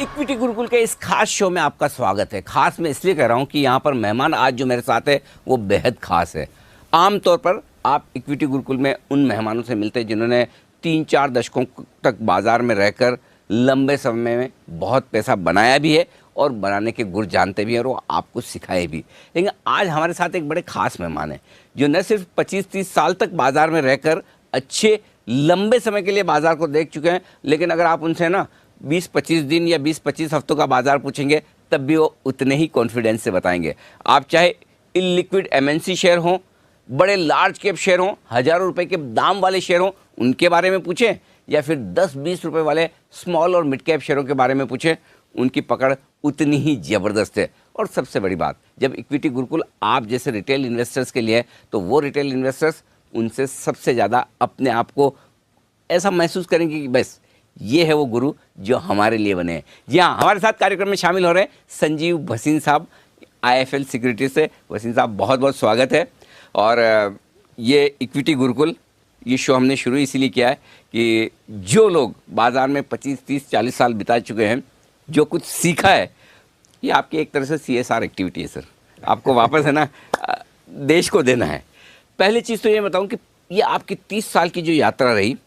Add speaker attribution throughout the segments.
Speaker 1: Equity Gurukul के इस खास शो में आपका स्वागत है। खास मैं इसलिए कह रहा हूं कि यहाँ पर मेहमान आज जो मेरे साथ है वो बेहद खास है। आमतौर पर आप इक्विटी गुरुकुल में उन मेहमानों से मिलते हैं जिन्होंने 3-4 दशकों तक बाजार में रहकर लंबे समय में बहुत पैसा बनाया भी है और बनाने के गुर जानते भी हैं और वो आपको सिखाए भी। लेकिन आज हमारे साथ एक बड़े खास मेहमान हैं जो न सिर्फ 25-30 साल तक बाजार में रहकर अच्छे लंबे समय के लिए बाजार को देख चुके हैं, लेकिन अगर आप उनसे ना 20-25 दिन या 20-25 हफ्तों का बाजार पूछेंगे तब भी वो उतने ही कॉन्फिडेंस से बताएंगे। आप चाहे इलिक्विड एमएनसी शेयर हों, बड़े लार्ज कैप शेयर हों, हज़ारों रुपए के दाम वाले शेयर हों, उनके बारे में पूछें या फिर 10-20 रुपए वाले स्मॉल और मिड कैप शेयरों के बारे में पूछें, उनकी पकड़ उतनी ही ज़बरदस्त है। और सबसे बड़ी बात, जब इक्विटी गुरुकुल आप जैसे रिटेल इन्वेस्टर्स के लिए है तो वो रिटेल इन्वेस्टर्स उनसे सबसे ज़्यादा अपने आप को ऐसा महसूस करेंगे कि बस ये है वो गुरु जो हमारे लिए बने हैं। जी हाँ, हमारे साथ कार्यक्रम में शामिल हो रहे हैं संजीव भसीन साहब, IIFL सिक्योरिटीज से। भसीन साहब, बहुत बहुत स्वागत है। और ये इक्विटी गुरुकुल, ये शो हमने शुरू इसीलिए किया है कि जो लोग बाज़ार में 25-30-40 साल बिता चुके हैं, जो कुछ सीखा है, ये आपकी एक तरह से CSR एक्टिविटी है सर। आपको वापस है ना देश को देना है। पहली चीज़ तो ये बताऊं कि ये आपकी 30 साल की जो यात्रा रही,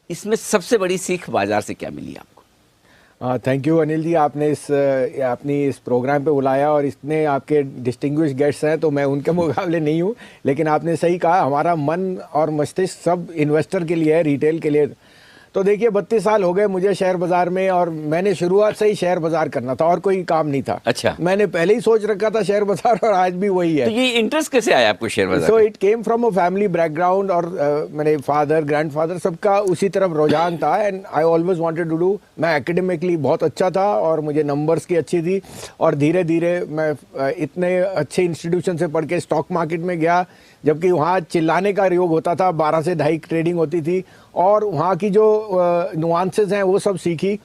Speaker 1: इसमें सबसे बड़ी सीख बाजार से क्या मिली आपको?
Speaker 2: थैंक यू अनिल जी, आपने अपनी इस प्रोग्राम पे बुलाया और इतने आपके डिस्टिंग्विश गेस्ट्स हैं तो मैं उनके मुकाबले नहीं हूँ, लेकिन आपने सही कहा, हमारा मन और मस्तिष्क सब इन्वेस्टर के लिए है, रिटेल के लिए। तो देखिए 32 साल हो गए मुझे शेयर बाजार में और मैंने शुरुआत से ही शेयर बाजार करना था और कोई काम नहीं था।
Speaker 1: अच्छा,
Speaker 2: मैंने पहले ही सोच रखा था शेयर बाजार और आज भी वही है।
Speaker 1: तो ये इंटरेस्ट कैसे आया आपको शेयर बाजार?
Speaker 2: So it came from a family background और मेरे फादर ग्रैंडफादर सबका उसी तरफ रुझान था and I always wanted to do. मैं एकेडमिकली बहुत अच्छा था और मुझे नंबर्स की अच्छी थी और धीरे धीरे मैं इतने अच्छे इंस्टीट्यूशन से पढ़ के स्टॉक मार्केट में गया, जबकि वहाँ चिल्लाने का योग होता था, 12 से 2:30 ट्रेडिंग होती थी और वहाँ की जो नुआंसेस हैं वो सब सीखी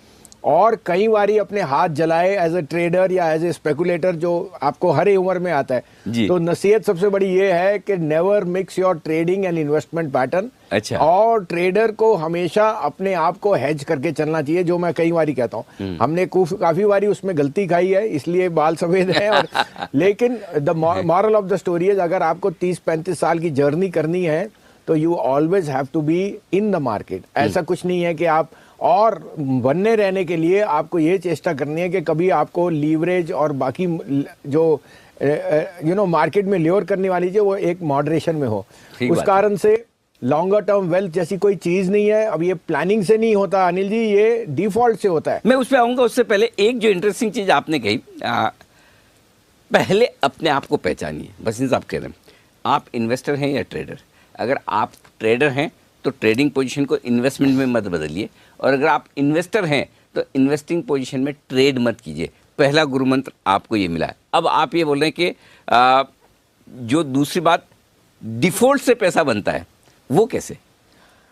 Speaker 2: और कई बारी अपने हाथ जलाए एज ए ट्रेडर या एज ए स्पेकुलेटर, जो आपको हर उम्र में आता है। तो नसीहत सबसे बड़ी ये है कि never mix your trading and investment pattern.
Speaker 1: अच्छा। और
Speaker 2: ट्रेडर को हमेशा अपने आप को हेज करके चलना चाहिए, जो मैं कई बारी कहता हूँ। हमने काफी बारी उसमें गलती खाई है, इसलिए बाल सफेद हैं और लेकिन the moral of the story है, अगर आपको 30-35 साल की जर्नी करनी है तो you always have to be in the market. ऐसा कुछ नहीं है कि आप, और बनने रहने के लिए आपको ये चेष्टा करनी है कि कभी आपको लीवरेज और बाकी जो मार्केट में ल्योर करने वाली चीज वो एक मॉडरेशन में हो। उस कारण से लॉन्गर टर्म वेल्थ जैसी कोई चीज नहीं है। अब ये प्लानिंग से नहीं होता अनिल जी, ये डिफॉल्ट से होता है।
Speaker 1: मैं उस पर आऊंगा, उससे पहले एक जो इंटरेस्टिंग चीज आपने कही, पहले अपने आप को पहचानिए। भसीन साहब कह रहे हैं आप इन्वेस्टर हैं या ट्रेडर। अगर आप ट्रेडर हैं तो ट्रेडिंग पोजीशन को इन्वेस्टमेंट में मत बदलिए, और अगर आप इन्वेस्टर हैं तो इन्वेस्टिंग पोजीशन में ट्रेड मत कीजिए। पहला गुरु मंत्र आपको ये मिला है। अब आप ये बोल रहे हैं कि जो दूसरी बात, डिफॉल्ट से पैसा बनता है, वो कैसे?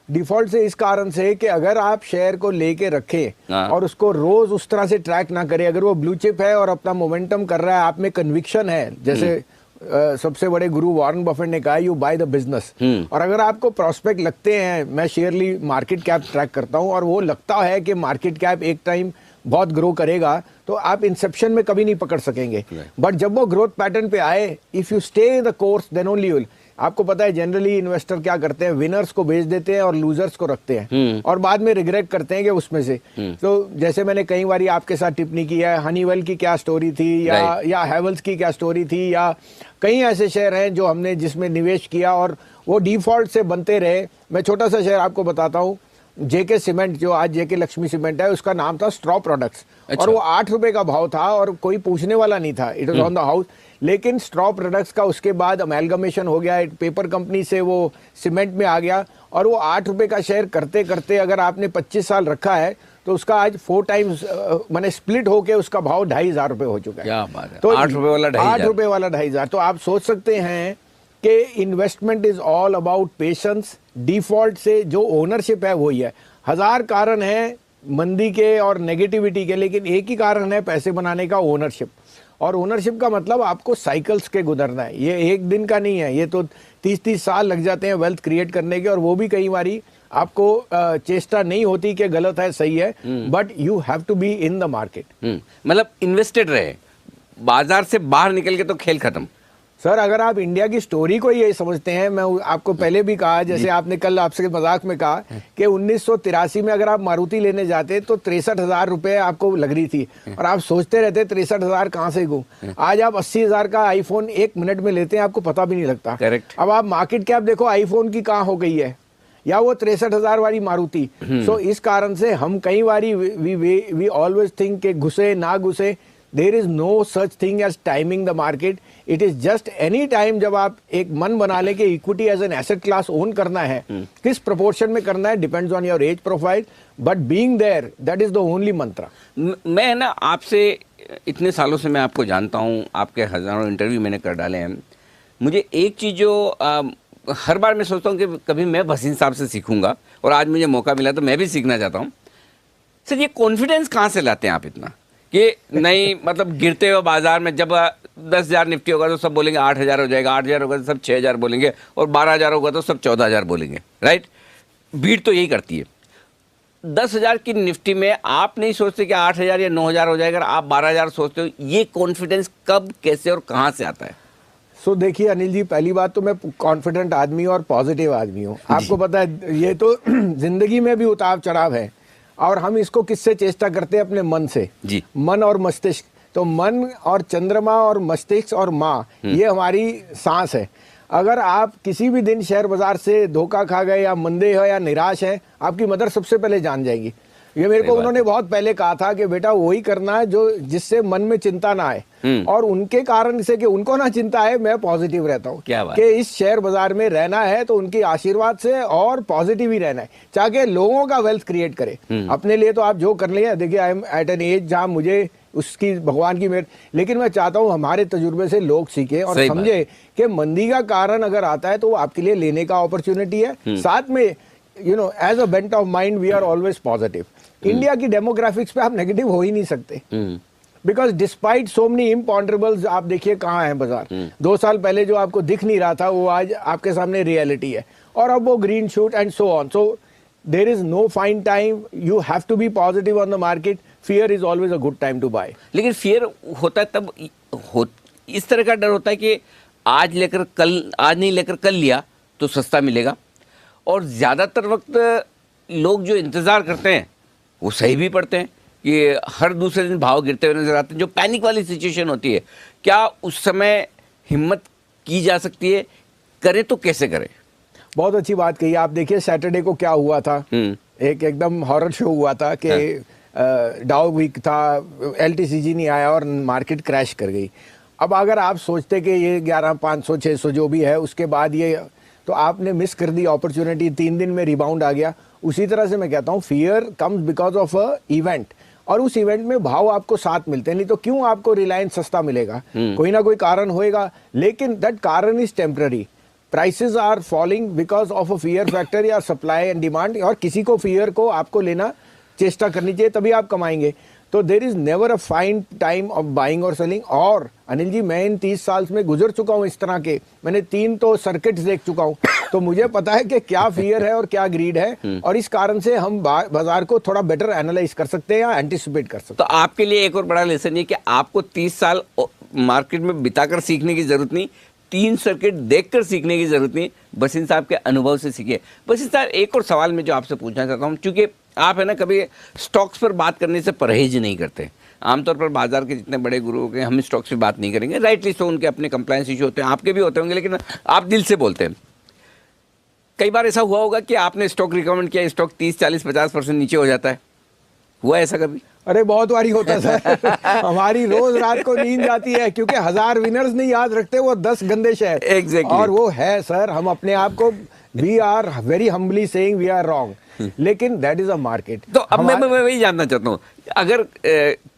Speaker 2: डिफॉल्ट से इस कारण से कि अगर आप शेयर को लेके रखें और उसको रोज उस तरह से ट्रैक ना करें, अगर वो ब्लू चिप है और अपना मोमेंटम कर रहा है, आप में कन्विक्शन है, जैसे सबसे बड़े गुरु वॉरेन बफेट ने कहा यू बाय द बिजनेस। और अगर आपको प्रोस्पेक्ट लगते हैं, मैं शेयरली मार्केट कैप ट्रैक करता हूं और वो लगता है कि मार्केट कैप एक टाइम बहुत ग्रो करेगा, तो आप इंसेप्शन में कभी नहीं पकड़ सकेंगे। बट जब वो ग्रोथ पैटर्न पे आए, if you stay in the course then only you will. आपको पता है जनरली इन्वेस्टर क्या करते हैं, विनर्स को बेच देते हैं और लूजर्स को रखते हैं और बाद में रिग्रेट करते हैं कि उसमें से। तो जैसे मैंने कई बार आपके साथ टिप्पणी की है, हनीवेल की क्या स्टोरी थी या हैवेल्स की क्या स्टोरी थी, या कई ऐसे शेयर हैं जो हमने जिसमें निवेश किया और वो डिफॉल्ट से बनते रहे। मैं छोटा सा शेयर आपको बताता हूँ, जेके सीमेंट, जो आज जेके लक्ष्मी सीमेंट है, उसका नाम था स्ट्रॉ प्रोडक्ट्स। अच्छा। और वो 8 रुपए का भाव था और कोई पूछने वाला नहीं था, it was on the house. लेकिन स्ट्रॉ प्रोडक्ट्स का उसके बाद अमेलगमेशन हो गया, पेपर कंपनी से वो सीमेंट में आ गया और वो 8 रुपए का शेयर करते करते अगर आपने 25 साल रखा है तो उसका आज 4 टाइम्स मैंने स्प्लिट होके उसका भाव 2,500 रुपए हो चुका है।
Speaker 1: क्या बात है।
Speaker 2: तो
Speaker 1: 8 रुपए वाला 2,500।
Speaker 2: 8 रुपए वाला 2,500। तो आप सोच सकते हैं कि investment is all about patience. Default से जो ओनरशिप है वही है। 1000 कारण है मंदी के और नेगेटिविटी के, लेकिन एक ही कारण है पैसे बनाने का, ओनरशिप। और ओनरशिप का मतलब आपको साइकिल्स के गुजरना है, ये एक दिन का नहीं है, ये तो 30-30 साल लग जाते हैं वेल्थ क्रिएट करने के, और वो भी कई बारी आपको चेष्टा नहीं होती कि गलत है सही है, but you have to be in the market.
Speaker 1: मतलब इन्वेस्टेड रहे, बाजार से बाहर निकल के तो खेल खत्म।
Speaker 2: सर अगर आप इंडिया की स्टोरी को ये समझते हैं, मैं आपको पहले भी कहा, जैसे आपने कल आपसे मजाक में कहा कि 1983 में अगर आप मारुति लेने जाते तो 63,000 रुपए आपको लग रही थी, और आप सोचते रहते 63,000 कहाँ से गो। आज आप 80,000 का आईफोन 1 मिनट में लेते हैं, आपको पता भी नहीं लगता।
Speaker 1: करेक्ट।
Speaker 2: अब आप मार्केट कैप देखो आईफोन की कहाँ हो गई है, या वो 63,000 वाली मारुति। सो इस कारण से हम कई बारी वी ऑलवेज थिंक के घुसे ना घुसे, there is no such thing as timing the market. It is just any time जब आप एक मन बना ले कि equity as an asset class own करना है, किस प्रोपोर्शन में करना है depends on your age profile, but being there that is the only मंत्र।
Speaker 1: मैं ना आपसे इतने सालों से मैं आपको जानता हूँ, आपके हजारों इंटरव्यू मैंने कर डाले हैं। मुझे एक चीज़ जो हर बार मैं सोचता हूँ कि कभी मैं भसीन साहब से सीखूंगा, और आज मुझे मौका मिला तो मैं भी सीखना चाहता हूँ। सर ये कॉन्फिडेंस कहाँ से लाते हैं आप इतना कि नहीं, मतलब गिरते हुए बाजार में जब 10,000 निफ्टी होगा तो सब बोलेंगे 8,000 हो जाएगा, 8,000 होगा तो सब 6,000 बोलेंगे, और 12,000 होगा तो सब 14,000 बोलेंगे, राइट? भीड़ तो यही करती है। 10,000 की निफ्टी में आप नहीं सोचते कि 8,000 या 9,000 हो जाएगा, आप 12,000 सोचते हो। ये कॉन्फिडेंस कब, कैसे और कहाँ से आता है?
Speaker 2: सो देखिए अनिल जी, पहली बात तो मैं कॉन्फिडेंट आदमी और पॉजिटिव आदमी हूँ। आपको पता है ये तो जिंदगी में भी उतार चढ़ाव है, और हम इसको किससे चेष्टा करते हैं? अपने मन से जी। मन और मस्तिष्क। तो मन और चंद्रमा और मस्तिष्क और माँ, ये हमारी सांस है। अगर आप किसी भी दिन शेयर बाजार से धोखा खा गए या मंदे हो या निराश है, आपकी मदर सबसे पहले जान जाएगी। ये मेरे को उन्होंने बहुत पहले कहा था कि बेटा वही करना है जो जिससे मन में चिंता ना आए, और उनके कारण से कि उनको ना चिंता है, मैं पॉजिटिव रहता हूँ कि इस शेयर बाजार में रहना है तो उनके आशीर्वाद से और पॉजिटिव ही रहना है, चाहे लोगों का वेल्थ क्रिएट करे। अपने लिए तो आप जो कर लिए, देखिए I am at an age जहाँ मुझे उसकी भगवान की मेहर, लेकिन मैं चाहता हूँ हमारे तजुर्बे से लोग सीखे और समझे कि मंदी का कारण अगर आता है तो वो आपके लिए लेने का अपॉर्चुनिटी है। साथ में you know as a bent of mind we are always positive. India की डेमोग्राफिक्स पे आप नेगेटिव हो ही नहीं सकते, because despite so many imponderables. आप देखिए कहाँ है बाजार। 2 साल पहले जो आपको दिख नहीं रहा था वो आज आपके सामने रियलिटी है, और अब वो green shoot and so on. So there is no fine time, you have to be positive on the market. Fear is always a good time to buy.
Speaker 1: लेकिन फियर होता है तब इस तरह का डर होता है कि आज लेकर कल, आज नहीं लेकर कल लिया तो सस्ता मिलेगा, और ज़्यादातर वक्त लोग जो इंतज़ार करते हैं वो सही भी पड़ते हैं कि हर दूसरे दिन भाव गिरते हुए नजर आते हैं। जो पैनिक वाली सिचुएशन होती है, क्या उस समय हिम्मत की जा सकती है? करें तो कैसे करें?
Speaker 2: बहुत अच्छी बात कही। आप देखिए सैटरडे को क्या हुआ था, एक एकदम हॉरर शो हुआ था कि डाउ वीक था, LTCG नहीं आया और मार्केट क्रैश कर गई। अब अगर आप सोचते कि ये 11,500 600 जो भी है उसके बाद ये, तो आपने मिस कर दी अपॉर्चुनिटी। 3 दिन में रिबाउंड आ गया। उसी तरह से मैं कहता हूँ fear comes because of a event, और उस इवेंट में भाव आपको साथ मिलते हैं। नहीं तो क्यों आपको रिलायंस सस्ता मिलेगा? कोई ना कोई कारण होएगा, लेकिन दैट कारण is temporary. Prices are falling because of a fear factor या सप्लाई एंड डिमांड, और किसी को फियर को आपको लेना चेष्टा करनी चाहिए, तभी आप कमाएंगे। तो there is never a find time of buying और सेलिंग। और अनिल जी, मैं इन 30 साल में गुजर चुका हूं इस तरह के, मैंने 3 तो सर्किट्स देख चुका हूं, तो मुझे पता है कि क्या फियर है और क्या ग्रीड है, और इस कारण से हम बाजार को थोड़ा बेटर एनालाइज कर सकते हैं या एंटिसिपेट कर सकते हैं।
Speaker 1: तो आपके लिए एक और बड़ा लेसन ये कि आपको 30 साल मार्केट में बिताकर सीखने की जरूरत नहीं, 3 सर्किट देखकर सीखने की जरूरत नहीं, भसीन साहब के अनुभव से सीखिए। भसीन साहब, एक और सवाल मैं जो आपसे पूछना चाहता हूँ, क्योंकि आप है ना कभी स्टॉक्स पर बात करने से परहेज नहीं करते। आमतौर पर बाजार के जितने बड़े गुरु हो गए, हम स्टॉक्स पे बात नहीं करेंगे, राइटली सो, उनके अपने कंप्लायंस इशू होते हैं, आपके भी होते होंगे, लेकिन आप दिल से बोलते हैं। कई बार ऐसा हुआ होगा कि आपने स्टॉक रिकमेंड किया, स्टॉक 30, 40, 50% नीचे हो जाता है, हुआ ऐसा कभी?
Speaker 2: अरे बहुत बारी होता है सर। हमारी रोज रात को नींद जाती है, क्योंकि 1000 विनर्स नहीं याद रखते, वो 10 गंदे शेयर।
Speaker 1: Exactly.
Speaker 2: और वो है सर, हम अपने आप को we are very humbly saying we are wrong, लेकिन दैट इज अ मार्केट।
Speaker 1: तो अब मैं वही जानना चाहता हूँ, अगर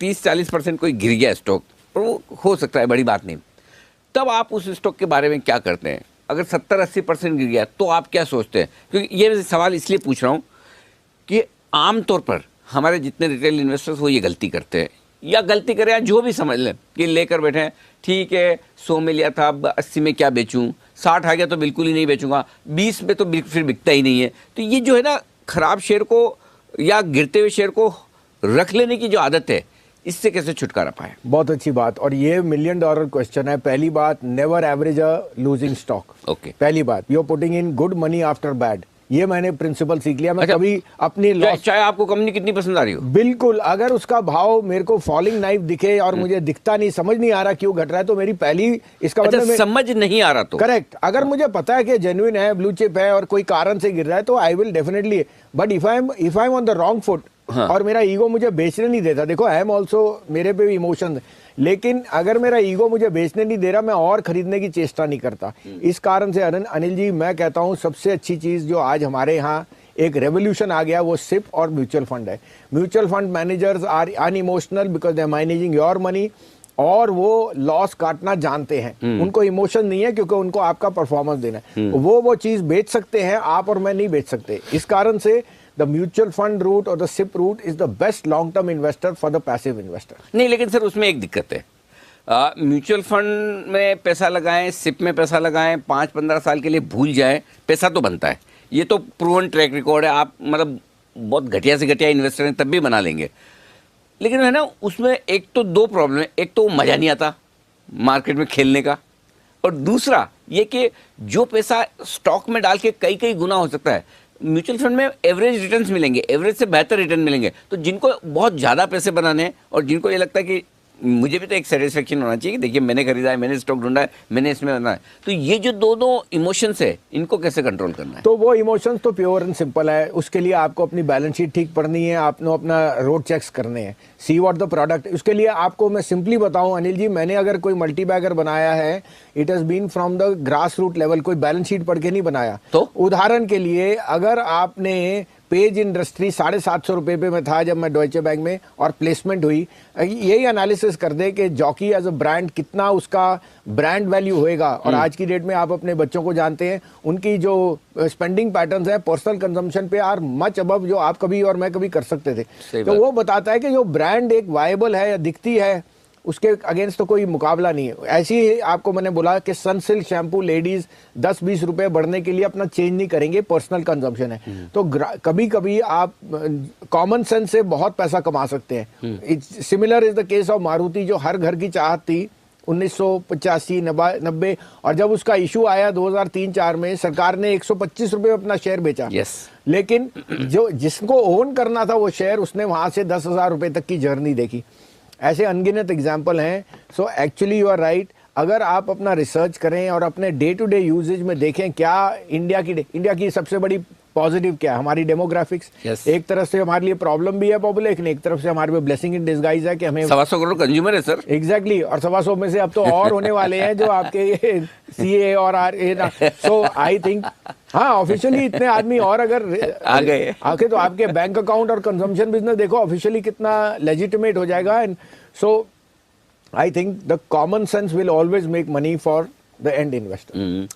Speaker 1: 30-40% कोई गिर गया स्टॉक, वो हो सकता है, बड़ी बात नहीं, तब आप उस स्टॉक के बारे में क्या करते हैं? अगर 70-80% गिर गया तो आप क्या सोचते हैं? क्योंकि ये सवाल इसलिए पूछ रहा हूँ कि आमतौर पर हमारे जितने रिटेल इन्वेस्टर्स वो ये गलती करते हैं, या गलती करें या जो भी समझ लें कि लेकर बैठे हैं, ठीक है 100 में लिया था, अब 80 में क्या बेचूं, 60 आ गया तो बिल्कुल ही नहीं बेचूंगा, 20 में तो फिर बिकता ही नहीं है। तो ये जो है ना खराब शेयर को या गिरते हुए शेयर को रख लेने की जो आदत है, इससे कैसे छुटकारा पाए?
Speaker 2: बहुत अच्छी बात, और ये $1 मिलियन क्वेश्चन है। पहली बात, never average a losing stock.
Speaker 1: Okay.
Speaker 2: पहली बात, you are putting in good money after bad. ये मैंने प्रिंसिपल सीख लिया। मैं कभी अपनी लॉस,
Speaker 1: चाहे आपको कंपनी कितनी पसंद आ रही हो,
Speaker 2: बिल्कुल, अगर उसका भाव मेरे को फॉलिंग नाइफ दिखे और मुझे दिखता नहीं, समझ नहीं आ रहा क्यों घट रहा है, तो मेरी पहली इसका मतलब
Speaker 1: समझ नहीं आ रहा तो
Speaker 2: करेक्ट। अगर मुझे पता है कि जेन्युइन है, ब्लू चिप है और कोई कारण से गिर रहा है, तो I will definitely. But if I am on the wrong foot और मेरा ईगो मुझे बेचने नहीं देता, देखो आई एम ऑल्सो, मेरे पे भी इमोशन, लेकिन अगर मेरा ईगो मुझे बेचने नहीं दे रहा, मैं और खरीदने की चेष्टा नहीं करता। इस कारण से अनिल जी, मैं कहता हूं सबसे अच्छी चीज जो आज हमारे यहाँ एक रेवोल्यूशन आ गया, वो सिप और म्यूचुअल फंड है। Mutual fund managers are unemotional because they are managing your money, और वो लॉस काटना जानते हैं। उनको इमोशन नहीं है क्योंकि उनको आपका परफॉर्मेंस देना है। वो चीज बेच सकते हैं, आप और मैं नहीं बेच सकते। इस कारण से the mutual fund route or the SIP route is the best long term investor for the passive investor।
Speaker 1: नहीं, लेकिन सर उसमें एक दिक्कत है, म्यूचुअल फंड में पैसा लगाएं, सिप में पैसा लगाएं, 5-15 साल के लिए भूल जाएं, पैसा तो बनता है। ये तो प्रूवन ट्रैक रिकॉर्ड है। आप मतलब बहुत घटिया से घटिया इन्वेस्टर हैं तब भी बना लेंगे, लेकिन है ना उसमें एक तो 2 प्रॉब्लम है। एक तो मज़ा नहीं आता मार्केट में खेलने का, और दूसरा ये कि जो पैसा स्टॉक में डाल के कई गुना हो सकता है। म्यूचुअल फंड में एवरेज रिटर्न्स मिलेंगे, एवरेज से बेहतर रिटर्न मिलेंगे। तो जिनको बहुत ज़्यादा पैसे बनाने हैं और जिनको ये लगता है कि मुझे भी तो एक सेटिस्फेक्शन होना चाहिए कि देखिए मैंने खरीदा है, मैंने स्टॉक ढूंढा है, मैंने इसमें बना है, तो ये जो दो इमोशंस है, इनको कैसे कंट्रोल करना है?
Speaker 2: तो वो इमोशंस तो प्योर एंड सिंपल है। उसके लिए आपको अपनी बैलेंस शीट ठीक पढ़नी है, आपने अपना रोड चेक्स करने हैं, सी व्हाट द प्रोडक्ट। उसके लिए आपको मैं सिंपली बताऊं अनिल जी, मैंने अगर कोई मल्टी बैगर बनाया है, it has been from the grass root level, कोई बैलेंस शीट पढ़ के नहीं बनाया।
Speaker 1: तो
Speaker 2: उदाहरण के लिए, अगर आपने पेज इंडस्ट्री 750 रुपए पे मैं था जब मैं डॉइचे बैंक में, और प्लेसमेंट हुई, यही एनालिसिस कर दे कि जॉकी एज अ ब्रांड कितना उसका ब्रांड वैल्यू होएगा। और आज की डेट में आप अपने बच्चों को जानते हैं, उनकी जो स्पेंडिंग पैटर्न्स है पर्सनल कंजम्पशन पे आर मच अबव जो आप कभी और मैं कभी कर सकते थे। तो वो बताता है कि जो ब्रांड एक वायबल है या दिखती है, उसके अगेंस्ट तो कोई मुकाबला नहीं है। ऐसे ही आपको मैंने बोला कि सनसिल्क शैम्पू लेडीज 10-20 रुपए बढ़ने के लिए अपना चेंज नहीं करेंगे, पर्सनल कंजम्पशन है। तो कभी कभी आप कॉमन सेंस से बहुत पैसा कमा सकते हैं। Similar is the case of Maruti, जो हर घर की चाहत थी 1985-90, और जब उसका इशू आया 2003-4 में, सरकार ने 125 रुपए अपना शेयर बेचा। लेकिन जो जिसको ओन करना था वो शेयर, उसने वहां से 10,000 रुपए तक की जर्नी देखी। ऐसे अनगिनत एग्जाम्पल हैं। So actually you are right. अगर आप अपना रिसर्च करें और अपने डे टू डे यूजेज में देखें, क्या इंडिया की सबसे बड़ी पॉजिटिव क्या है, हमारी डेमोग्राफिक्स। एक तरफ से हमारे लिए प्रॉब्लम भी है पॉपुलेशन, एक तरफ से हमारे लिए ब्लेसिंग इन डिस्गाइज है कि हमें
Speaker 1: 125 करोड़ कंज्यूमर है सर।
Speaker 2: एग्जैक्टली, और 125 में से अब तो और होने वाले हैं जो आपके CA और RA। सो आई थिंक हाँ, ऑफिशियली इतने आदमी और अगर
Speaker 1: आ गए
Speaker 2: आके तो आपके बैंक अकाउंट और कंजम्पशन बिजनेस देखो ऑफिशियली कितना लेजिटिमेट हो जाएगा। And so I think the common sense will always make money for the end investor.